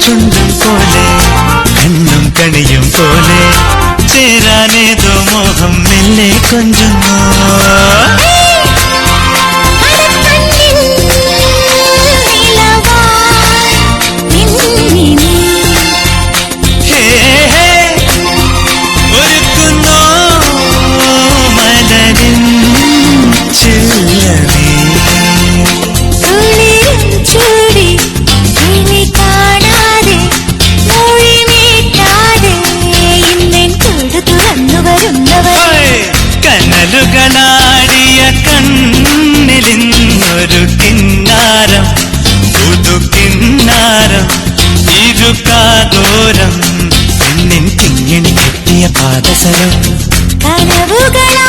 ചുണ്ടും പോലെ കണ്ണും കണിയും പോലെ ചേരാനേതോ മോഹം മെല്ലെ കൊഞ്ചുന്നു. കനലുകളാടിയ കണ്ണിലിന്നൊരു കിന്നാരം പുതുകിന്നാരം ഇരുകാതോരം പെണ്ണിൻ കിങ്ങിണി കിട്ടിയ പാദസരം കനവുകളാ